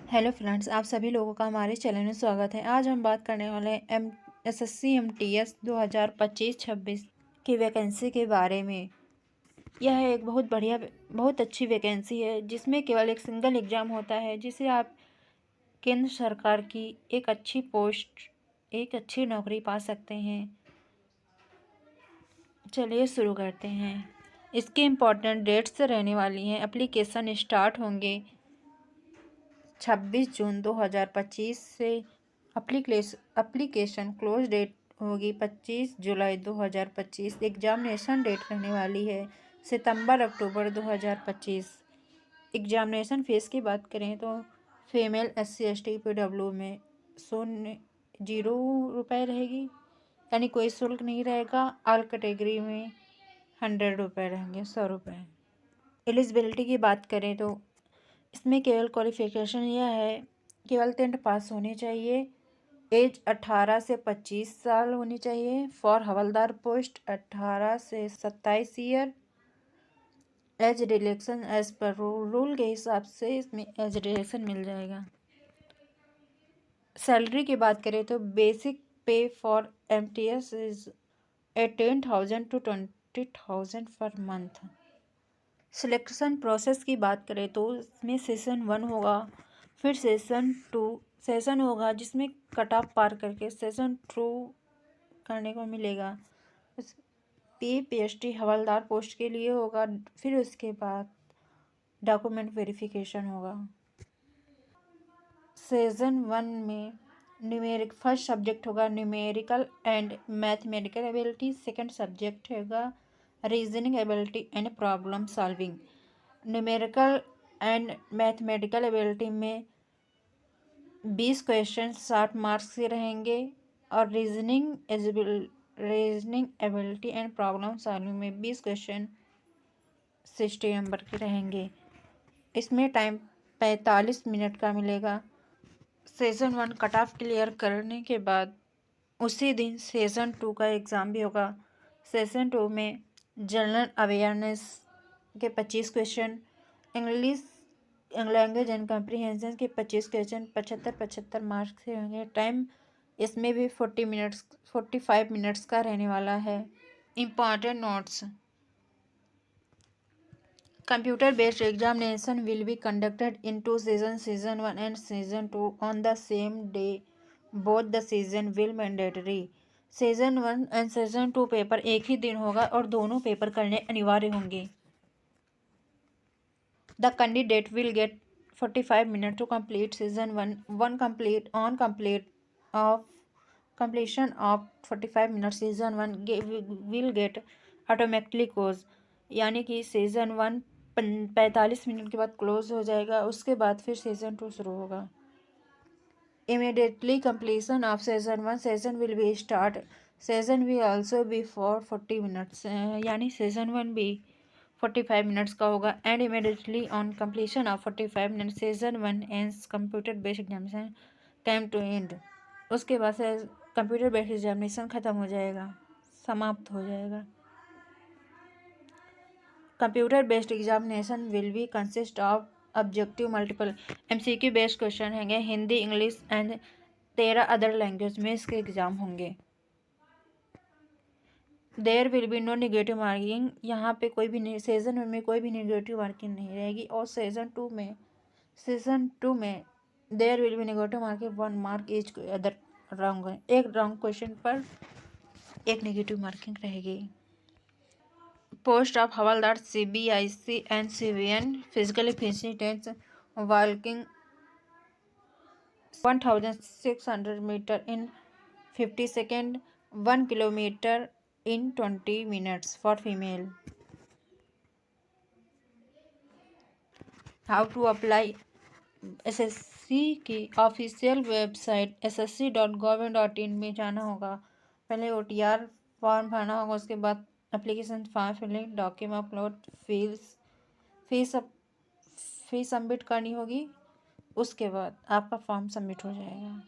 Hello friends, आप सभी लोगों का हमारे चैनल में स्वागत है। आज हम बात करने वाले हैं एसएससी एमटीएस 2025-26 की वैकेंसी के बारे में। यह एक बहुत अच्छी वैकेंसी है जिसमें केवल एक सिंगल एग्ज़ाम होता है, जिसे आप केंद्र सरकार की एक अच्छी पोस्ट, एक अच्छी नौकरी पा सकते हैं। चलिए शुरू करते हैं। इसकी इम्पोर्टेंट डेट्स रहने वाली हैं। एप्लीकेशन स्टार्ट होंगे 26 जून 2025 से। एप्लीकेशन क्लोज डेट होगी 25 जुलाई 2025। एग्जामिनेशन डेट रहने वाली है सितंबर अक्टूबर 2025। एग्जामिनेशन फ़ीस की बात करें तो फीमेल SC ST PW में 0 रुपये रहेगी, यानी कोई शुल्क नहीं रहेगा। ऑल कैटेगरी में 100 रुपये रहेंगे, 100 रुपये। एलिजिबिलिटी की बात करें तो इसमें केवल क्वालिफिकेशन यह है, केवल 10th पास होनी चाहिए। एज 18 से 25 साल होनी चाहिए। फॉर हवलदार पोस्ट 18 से 27 year. Age relaxation as per rule के हिसाब से इसमें एज रिलेक्शन मिल जाएगा। सैलरी की बात करें तो बेसिक पे for MTS is 18,000 to 20,000 per month. Selection process की बात करें तो इसमें सेशन 1 होगा, फिर सेशन होगा जिसमें कट ऑफ पार करके सेशन 2 करने को मिलेगा। PST हवलदार पोस्ट के लिए होगा। फिर उसके बाद डॉक्यूमेंट वेरिफिकेशन होगा। सेशन 1 में फर्स्ट सब्जेक्ट होगा numerical and mathematical ability. Second subject होगा reasoning ability and problem solving. Numerical and mathematical ability में 20 क्वेश्चन 60 मार्क्स के रहेंगे, और reasoning ability and problem solving में 20 क्वेश्चन 60 नंबर के रहेंगे। इसमें टाइम 45 मिनट का मिलेगा। सेशन 1 कट ऑफ क्लियर करने के बाद उसी दिन सेशन 2 का एग्ज़ाम भी होगा। सेशन 2 में जनरल अवेयरनेस के 25 question, English language and comprehension के 25 क्वेश्चन 75 मार्क्स के होंगे। टाइम इसमें भी 45 मिनट्स का रहने वाला है। Important notes: Computer based examination will be conducted in 2 seasons, season 1 and season 2 on the same day. Both the season will mandatory. season 1 and season 2 paper एक ही दिन होगा और दोनों पेपर करने अनिवार्य होंगे। The candidate will get 45 minutes to complete season 1. Completion of 45 minutes season 1 will get automatically close, यानी कि सीज़न 1 45 मिनट के बाद क्लोज हो जाएगा। उसके बाद फिर सीज़न 2 शुरू होगा। Immediately completion of season 1 session will be start. Session will also be for 40 minutes, यानी सीज़न 1 भी 45 मिनट्स का होगा। And immediately on completion of 45 minutes season 1 ends computer based examination came to end. उसके बाद से computer based examination ख़त्म हो जाएगा, समाप्त हो जाएगा। Computer based examination will be consist of objective multiple MCQ based question होंगे, Hindi English and 13 other language में इसके एग्ज़ाम होंगे। There will be no negative marking, यहाँ पे कोई भी सेशन में कोई भी नेगेटिव मार्किंग नहीं रहेगी। और सेशन टू में there will be negative marking 1 mark each other wrong, एक रॉन्ग क्वेश्चन पर एक नेगेटिव मार्किंग रहेगी। Post of Havildar CBIC and CVN physical efficiency test walking 1600 metre in 50 second, 1 kilometre in 20 minutes for female. How to apply: SSC की official website ssc.gov.in में जाना होगा। पहले OTR form भरना होगा, उसके बाद application form filling, document upload, fees submit करनी होगी। उसके बाद आपका फॉर्म सबमिट हो जाएगा।